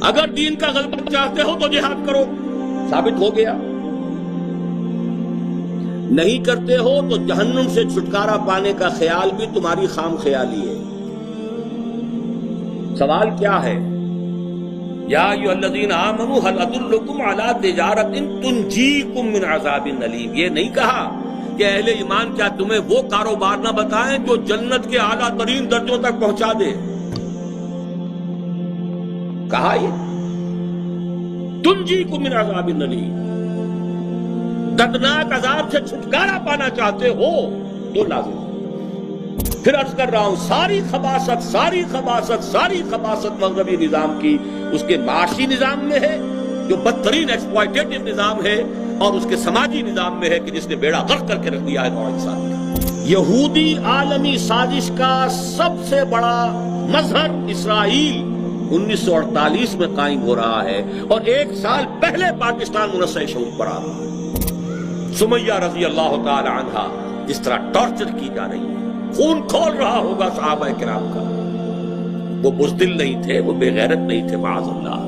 اگر دین کا غلبہ چاہتے ہو تو جہاد کرو، ثابت ہو گیا۔ نہیں کرتے ہو تو جہنم سے چھٹکارا پانے کا خیال بھی تمہاری خام خیالی ہے۔ سوال کیا ہے؟ یا ایھا الذین آمنوا هل ادلکم علی تجارۃ تنجیکم من عذاب الیم۔ یہ نہیں کہا کہ اہل ایمان کیا تمہیں وہ کاروبار نہ بتائیں جو جنت کے اعلیٰ ترین درجوں تک پہنچا دے۔ کہا یہ تنجیکم من عذاب الیم، دردناک عذاب سے چھٹکارا پانا چاہتے ہو تو لازم۔ پھر عرض کر رہا ہوں، ساری خباثت مغربی نظام کی اس کے معاشی نظام میں ہے جو بدترین ایکسپلائٹیٹو نظام ہے، اور اس کے سماجی نظام میں ہے کہ جس نے بیڑا غرق کر کے رکھ دیا ہے نوع انسانی کا۔ یہودی عالمی سازش کا سب سے بڑا مظہر اسرائیل 1948 میں قائم ہو رہا ہے، اور 1 سال پہلے پاکستان منصع شعور پر آ رہا ہے۔ سمیہ رضی اللہ تعالی عنہا جس طرح ٹارچر کی جا رہی ہے، خون کھول رہا ہوگا صحابہ کرام کا۔ وہ بزدل نہیں تھے، وہ بے غیرت نہیں تھے، معاذ اللہ،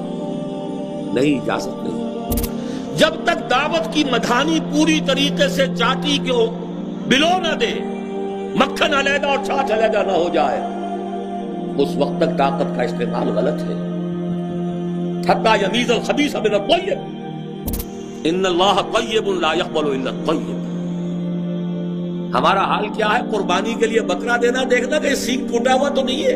نہیں، اجازت نہیں۔ جب تک دعوت کی مدھانی پوری طریقے سے چاٹی کو بلو نہ دے، مکھن علیحدہ اور چھاچھ علیحدہ نہ ہو جائے، اس وقت تک طاقت کا استعمال غلط ہے۔ حتی یمیز الخبیث من الطیب، ان اللہ طیب لا یقبل الا الطیب۔ ہمارا حال کیا ہے؟ قربانی کے لیے بکرا دینا، دیکھنا کہ سینگ ٹوٹا ہوا تو نہیں ہے،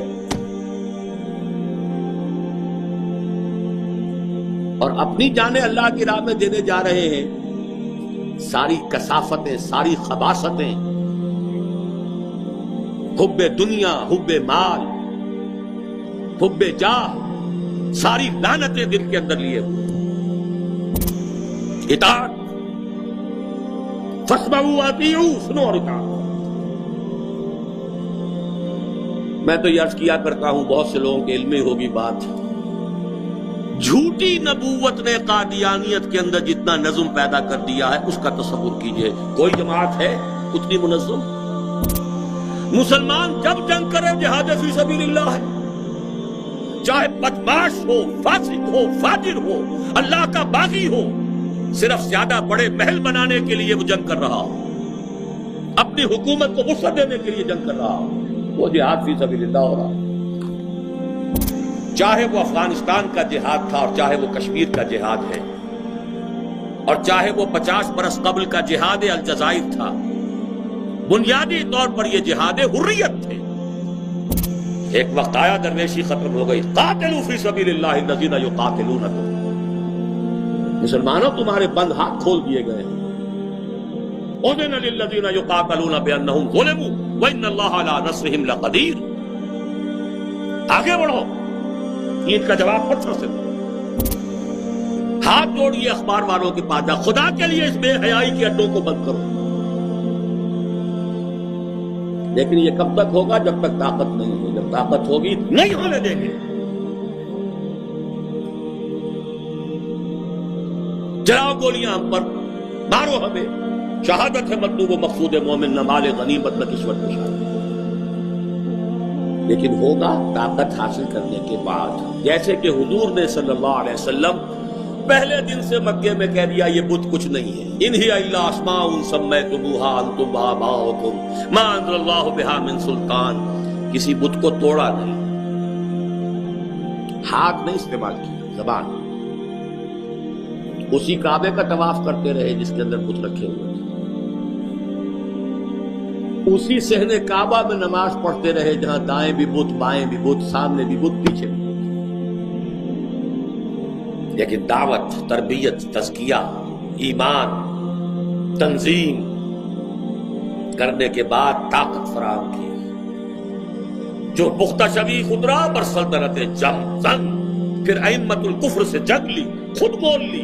اور اپنی جانیں اللہ کی راہ میں دینے جا رہے ہیں۔ ساری کثافتیں، ساری خباثتیں، حب دنیا، حب مال، حب جاہ، ساری لعنتیں دل کے اندر لیے ہوئے۔ اطاعت، فاسمعوا واطیعوا، سنو اور اطاعت۔ میں تو یہ عرض کیا کرتا ہوں، بہت سے لوگوں کے علم میں ہوگی بات، جھوٹی نبوت نے قادیانیت کے اندر جتنا نظم پیدا کر دیا ہے اس کا تصور کیجئے۔ کوئی جماعت ہے اتنی منظم؟ مسلمان جب جنگ کرے جہاد فی سبیل اللہ ہے، چاہے بدماش ہو، فاسق ہو، فاجر ہو، اللہ کا باغی ہو، صرف زیادہ بڑے محل بنانے کے لیے وہ جنگ کر رہا ہو، اپنی حکومت کو وسعت دینے کے لیے جنگ کر رہا ہو، وہ جہاد فی سبیل اللہ ہو رہا ہے۔ چاہے وہ افغانستان کا جہاد تھا، اور چاہے وہ کشمیر کا جہاد ہے، اور چاہے وہ 50 برس قبل کا جہاد الجزائر تھا، بنیادی طور پر یہ جہاد حریت تھے۔ ایک وقت آیا درویشی ختم ہو گئی، قاتلوا فی سبیل اللہ الذین یقاتلونکم، مسلمانوں تمہارے بند ہاتھ کھول دیے گئے ہیں۔ اذن للذین یقاتلون بانہم ظلموا وان اللہ علی نصرہم لقدیر۔ آگے بڑھو، عید کا جواب پتھر سے دو، ہاتھ جوڑیے اخبار والوں کے پاس، خدا کے لیے اس بے حیائی کے اڈوں کو بند کرو۔ لیکن یہ کب تک ہوگا؟ جب تک طاقت نہیں ہے۔ جب طاقت ہوگی نہیں ہونے دیں گے۔ چلاؤ گولیاں ہم پر، مارو ہمیں، شہادت ہے مطلوب و مقصود مومن، نہ مال غنیمت نہ کشور نشان۔ لیکن ہوگا طاقت حاصل کرنے کے بعد، جیسے کہ حضور نے صلی اللہ علیہ وسلم پہلے دن سے مکے میں کہہ دیا یہ بت کچھ نہیں ہے، ان ہی الا اسماء سمیتموها انتم وآباؤکم ما انزل اللہ بہا من سلطان۔ کسی بت کو توڑا نہیں، ہاتھ نہیں استعمال کیا، زبان۔ اسی کعبے کا طواف کرتے رہے جس کے اندر بت رکھے ہوئے تھے، اسی صحن کعبہ میں نماز پڑھتے رہے جہاں دائیں بھی بت، بائیں بھی بت، سامنے بھی بت، پیچھے بھی بت۔ لیکن دعوت، تربیت، تزکیہ، ایمان، تنظیم کرنے کے بعد طاقت فراہم کی، جو پختہ شوی خدرا بر سلطنت جم زن، پھر ائمت الکفر سے جنگ لی، خود بول لی،